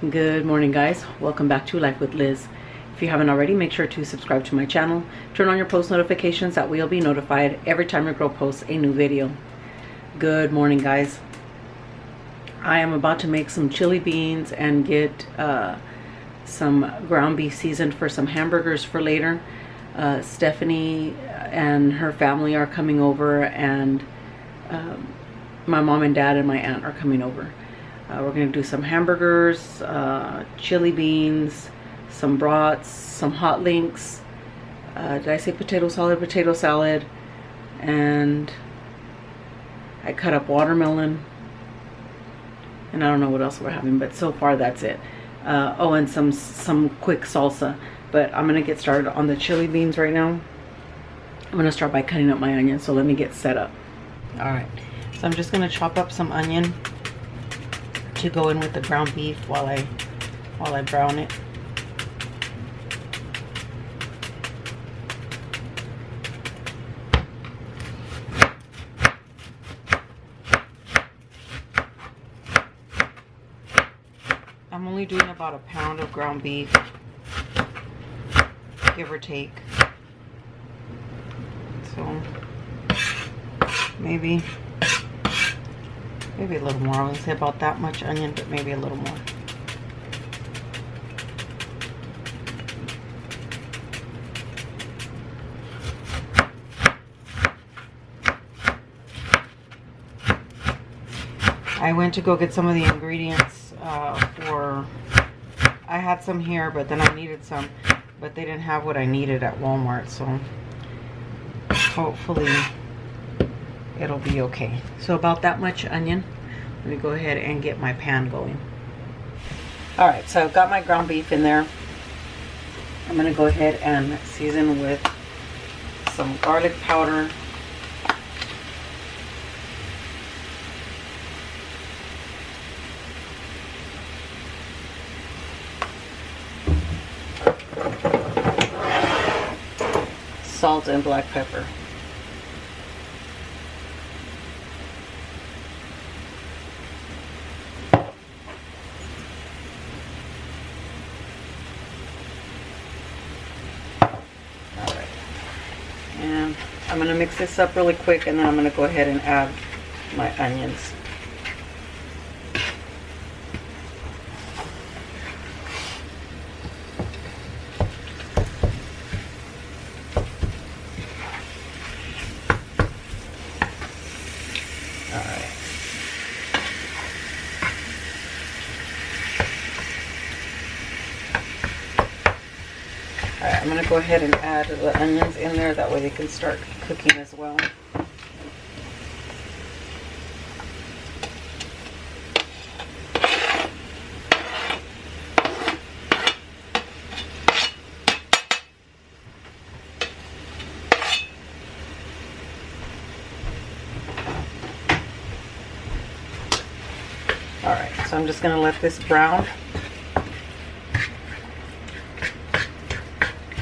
Good morning, guys. Welcome back to Life with Liz. If you haven't already, make sure to subscribe to my channel, turn on your post notifications, that way you'll be notified every time your girl posts a new video. Good morning, guys. I am about to make some chili beans and get some ground beef seasoned for some hamburgers for later. Stephanie and her family are coming over, and my mom and dad and my aunt are coming over. We're going to do some hamburgers, chili beans, some brats, some hot links. Did I say potato salad? Potato salad. And I cut up watermelon. And I don't know what else we're having, but so far that's it. Oh, and some quick salsa. But I'm going to get started on the chili beans right now. I'm going to start by cutting up my onion, so let me get set up. Alright, so I'm just going to chop up some onion to go in with the ground beef while I brown it. I'm only doing about a pound of ground beef, give or take. So maybe a little more. I wouldn't say about that much onion, but maybe a little more. I went to go get some of the ingredients I had some here, but then I needed some, but they didn't have what I needed at Walmart, so hopefully it'll be okay. So about that much onion. Let me go ahead and get my pan going. Alright, so I've got my ground beef in there. I'm going to go ahead and season with some garlic powder, salt, and black pepper. And I'm going to mix this up really quick, and then I'm going to go ahead and add my onions. Alright. Alright, I'm going to go ahead and add the onions in there, that way they can start cooking as well. Alright, so I'm just going to let this brown.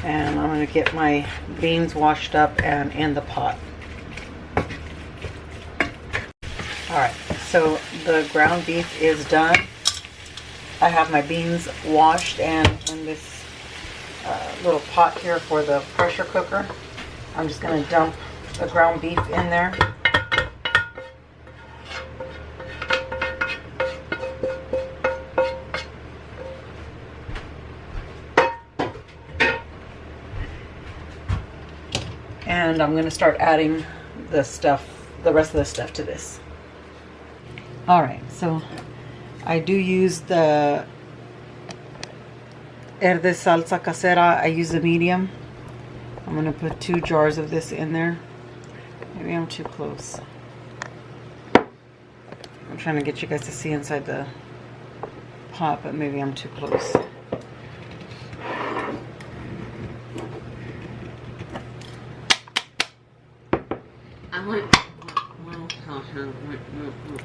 And I'm going to get my beans washed up and in the pot. Alright, so the ground beef is done. I have my beans washed and in this little pot here for the pressure cooker. I'm just going to dump the ground beef in there. And I'm going to start adding the rest of the stuff to this. Alright, so I do use the salsa casera. I use the medium. I'm going to put 2 jars of this in there. Maybe I'm too close. I'm trying to get you guys to see inside the pot, but maybe I'm too close.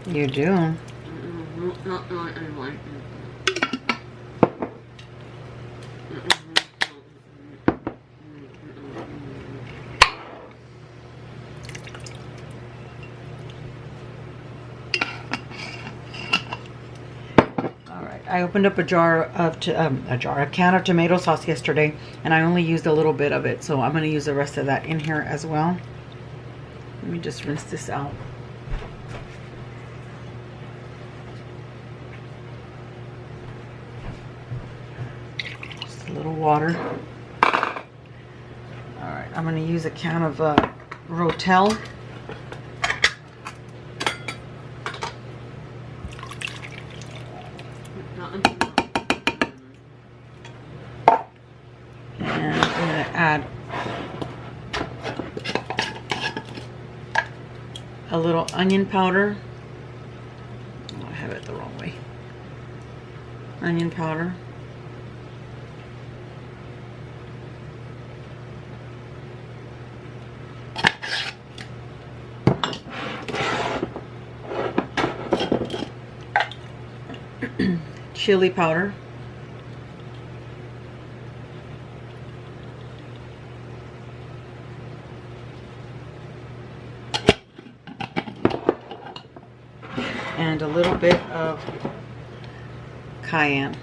You do. I opened up a can of tomato sauce yesterday, and I only used a little bit of it, so I'm going to use the rest of that in here as well. Let me just rinse this out. Just a little water. Alright, I'm going to use a can of Rotel. And I'm going to add a little onion powder. Oh, I have it the wrong way. Onion powder. Chili powder. And a little bit of cayenne.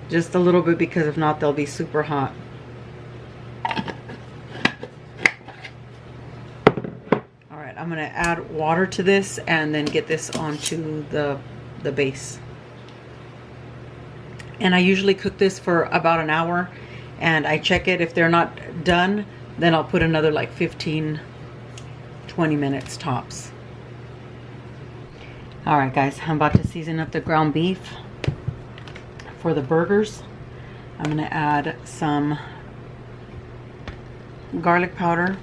Just a little bit, because if not, they'll be super hot. Alright, I'm going to add water to this and then get this onto the base. And I usually cook this for about an hour, and I check it. If they're not done, then I'll put another like 15-20 minutes tops. Alright guys, I'm about to season up the ground beef for the burgers. I'm going to add some garlic powder.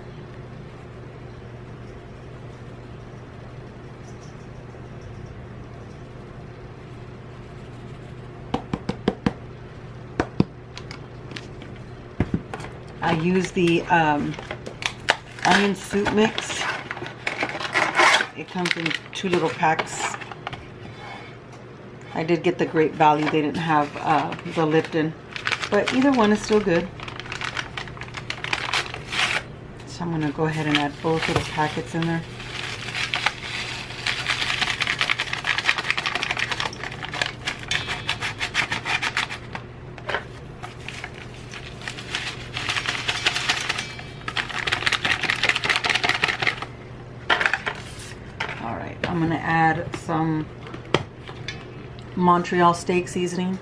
I use the onion soup mix. It comes in 2 little packs. I did get the Great Value. They didn't have the Lipton, but either one is still good. So I'm going to go ahead and add both little packets in there. I'm going to add some Montreal steak seasoning.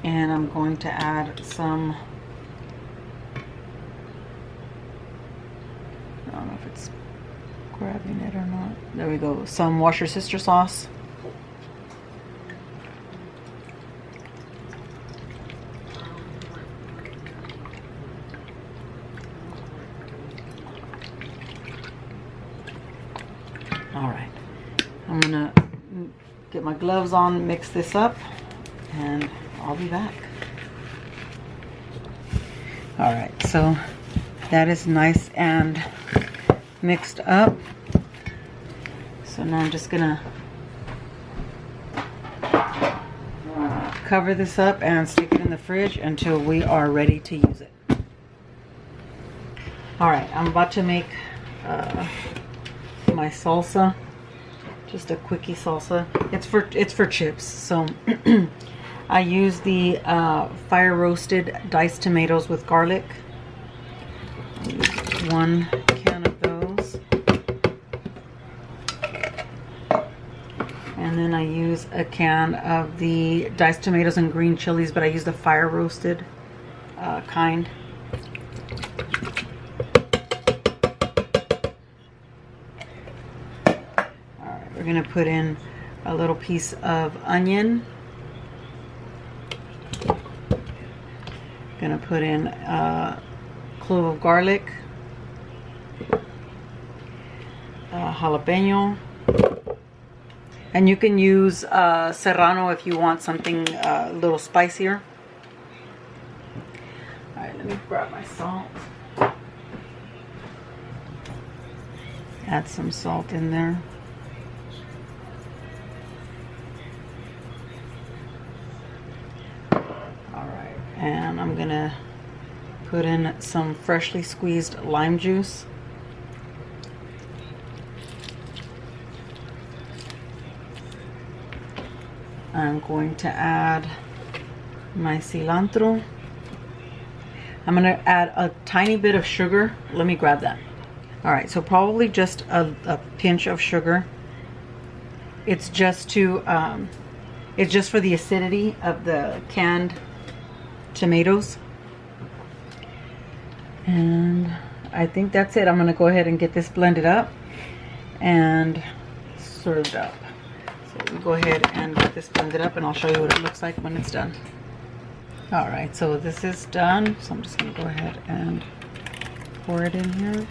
And I'm going to add some, I don't know if it's grabbing it or not. There we go. Some Worcestershire sauce. Alright. I'm going to get my gloves on, mix this up, and I'll be back. Alright, so that is nice and mixed up. So now I'm just gonna cover this up and stick it in the fridge until we are ready to use it. Alright, I'm about to make my salsa. Just a quickie salsa. It's for chips. So I use the fire roasted diced tomatoes with garlic. I use 1 can of those. And then I use a can of the diced tomatoes and green chilies, but I use the fire roasted kind. Alright, we're going to put in a little piece of onion. Gonna put in a clove of garlic, jalapeno, and you can use serrano if you want something a little spicier. All right, let me grab my salt, Add some salt in there. Alright, and I'm gonna put in some freshly squeezed lime juice. I'm going to add my cilantro. I'm going to add a tiny bit of sugar. Let me grab that. Alright, so probably just a pinch of sugar. It's just to, it's just for the acidity of the canned tomatoes. And I think that's it. I'm going to go ahead and get this blended up and served up. So we go ahead and get this blended up, and I'll show you what it looks like when it's done. Alright, so this is done. So I'm just going to go ahead and pour it in here.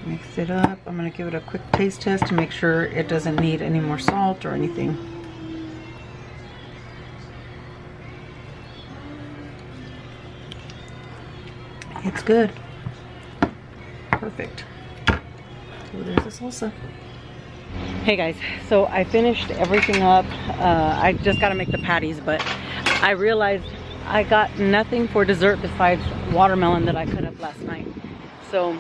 Mix it up. I'm going to give it a quick taste test to make sure it doesn't need any more salt or anything. It's good. Perfect. So there's the salsa. Hey guys, so I finished everything up. I just got to make the patties, but I realized I got nothing for dessert besides watermelon that I cut up last night. So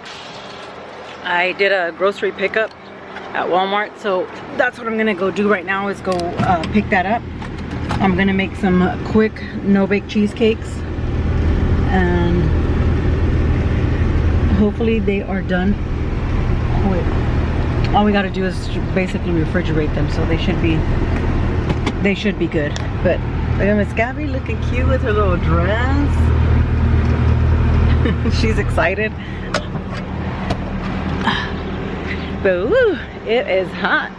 I did a grocery pickup at Walmart, so that's what I'm gonna go do right now, is go pick that up. I'm gonna make some quick no-bake cheesecakes, and hopefully they are done quick. All we gotta do is basically refrigerate them, so they should be good. But look at Miss Gabby looking cute with her little dress. She's excited. But woo, it is hot.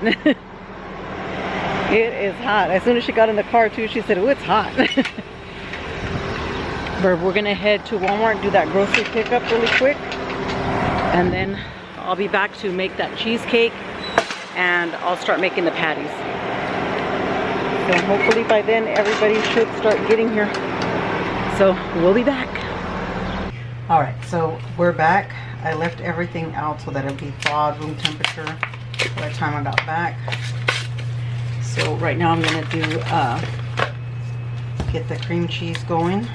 It is hot. As soon as she got in the car too, she said, oh, it's hot. But we're gonna head to Walmart and do that grocery pickup really quick, and then I'll be back to make that cheesecake, and I'll start making the patties. So hopefully by then everybody should start getting here. So we'll be back. All right, so we're back. I left everything out so that it'll be thawed room temperature by the time I got back. So right now I'm gonna do get the cream cheese going.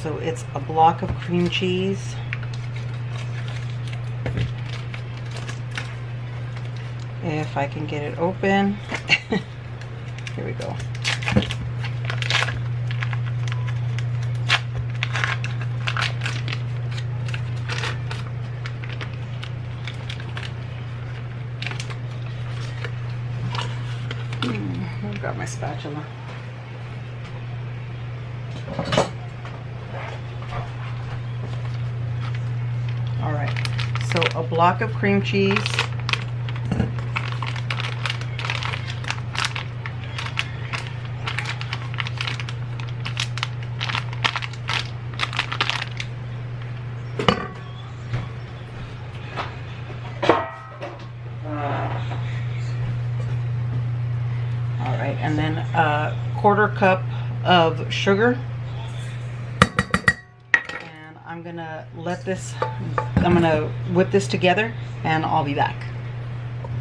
So it's a block of cream cheese. If I can get it open. Here we go. I'll grab my spatula. All right, so a block of cream cheese. And then a quarter cup of sugar, and I'm gonna whip this together, and I'll be back.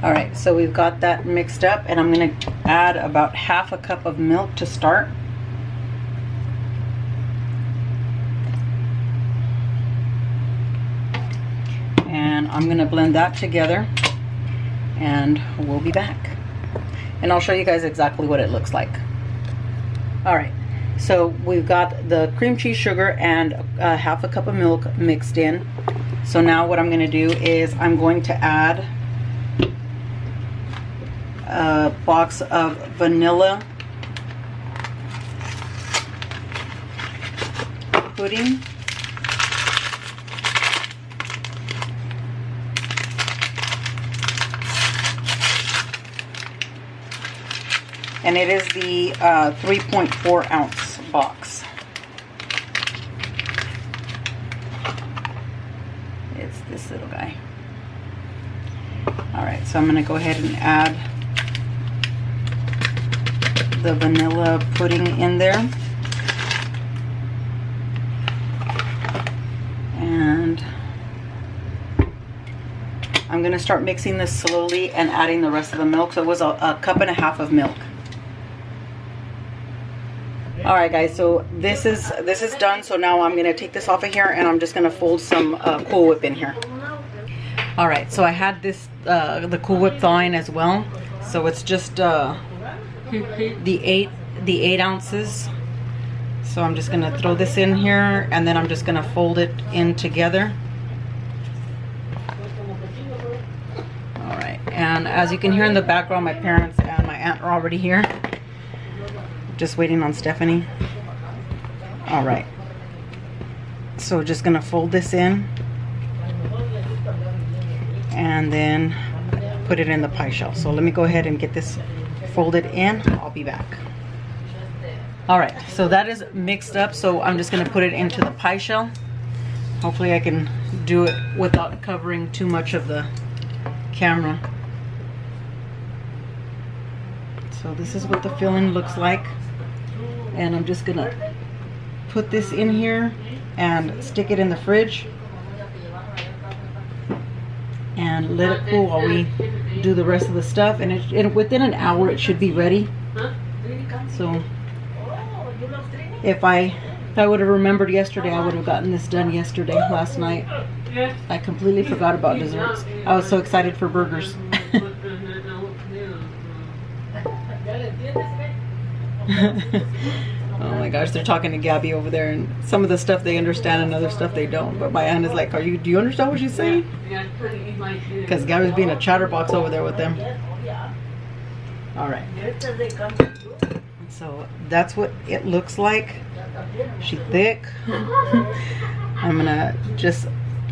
All right, so we've got that mixed up, and I'm gonna add about half a cup of milk to start. And I'm gonna blend that together, and we'll be back. And I'll show you guys exactly what it looks like. All right, so we've got the cream cheese, sugar, and half a cup of milk mixed in. So now what I'm gonna do is I'm going to add a box of vanilla pudding. And it is the 3.4 ounce box. It's this little guy. All right, so I'm gonna go ahead and add the vanilla pudding in there. And I'm going to start mixing this slowly and adding the rest of the milk. So it was a cup and a half of milk. Alright guys, so this is done. So now I'm going to take this off of here and I'm just going to fold some Cool Whip in here. Alright, so I had this the Cool Whip thawing as well. So it's just the 8 ounces. So I'm just going to throw this in here and then I'm just going to fold it in together. Alright, and as you can hear in the background, my parents and my aunt are already here. Just waiting on Stephanie. Alright, so just going to fold this in and then put it in the pie shell. So let me go ahead and get this folded in. I'll be back. Alright, so that is mixed up, so I'm just going to put it into the pie shell. Hopefully I can do it without covering too much of the camera. So this is what the filling looks like. And I'm just going to put this in here and stick it in the fridge. And let it cool while we do the rest of the stuff. And within an hour it should be ready. So if I would have remembered yesterday, I would have gotten this done yesterday, last night. I completely forgot about desserts. I was so excited for burgers. Oh my gosh, they're talking to Gabby over there, and some of the stuff they understand and other stuff they don't. But my aunt is like, do you understand what she's saying? Because Gabby's being a chatterbox over there with them. Alright. So that's what it looks like. She's thick. I'm gonna just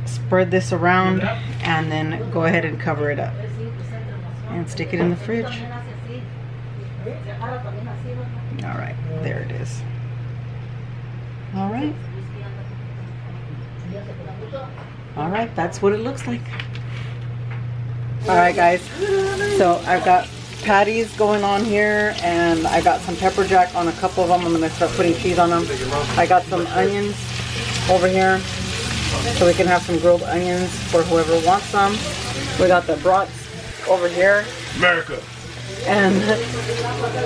spread this around and then go ahead and cover it up and stick it in the fridge. Alright, there it is. Alright. Alright, that's what it looks like. Alright guys, so I've got patties going on here and I got some pepper jack on a couple of them. I'm going to start putting cheese on them. I got some onions over here so we can have some grilled onions for whoever wants some. We got the brats over here. America. And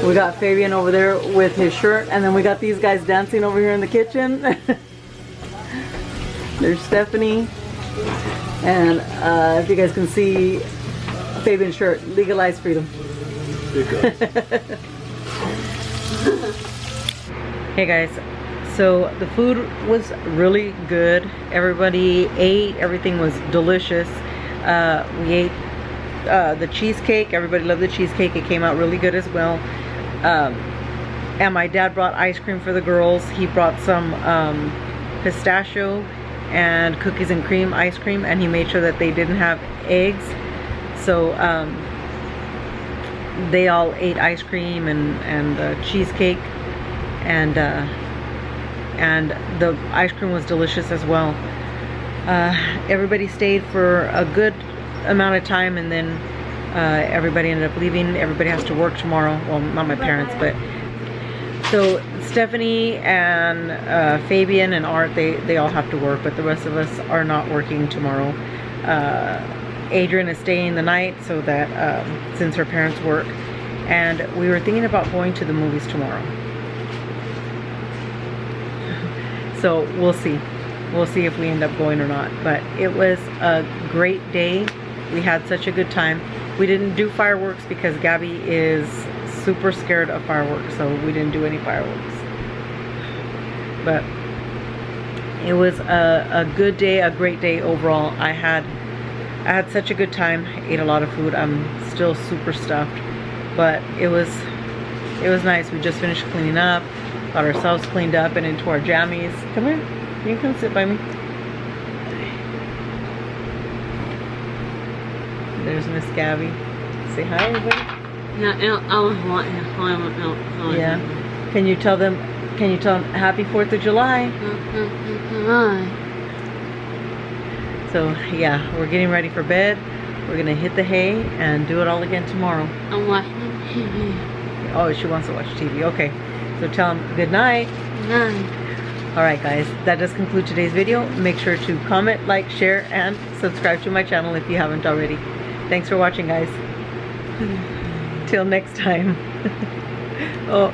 we got Fabian over there with his shirt, and then we got these guys dancing over here in the kitchen. There's Stephanie, and if you guys can see Fabian's shirt, Legalize Freedom. Hey guys, so the food was really good. Everybody ate, everything was delicious. We ate the cheesecake. Everybody loved the cheesecake. It came out really good as well. And my dad brought ice cream for the girls. He brought some pistachio and cookies and cream ice cream, and he made sure that they didn't have eggs. So they all ate ice cream and cheesecake, and the ice cream was delicious as well. Everybody stayed for a good amount of time, and then everybody ended up leaving. Everybody has to work tomorrow. Well, not my parents, but so Stephanie and Fabian and Art, they all have to work, but the rest of us are not working tomorrow. Adrian is staying the night so that since her parents work, and we were thinking about going to the movies tomorrow. So we'll see if we end up going or not. But it was a great day. We had such a good time. We didn't do fireworks because Gabby is super scared of fireworks, so we didn't do any fireworks. But it was a good day, a great day overall. I had such a good time. Ate a lot of food. I'm still super stuffed, but it was nice. We just finished cleaning up, got ourselves cleaned up and into our jammies. Come here, you can come sit by me. There's Miss Gabby. Say hi, everybody. Yeah. Can you tell them Happy 4th of July? So yeah, we're getting ready for bed. We're gonna hit the hay and do it all again tomorrow. Oh, she wants to watch TV. Okay. So tell them good night. Alright guys, that does conclude today's video. Make sure to comment, like, share, and subscribe to my channel if you haven't already. Thanks for watching, guys. Till next time. Oh.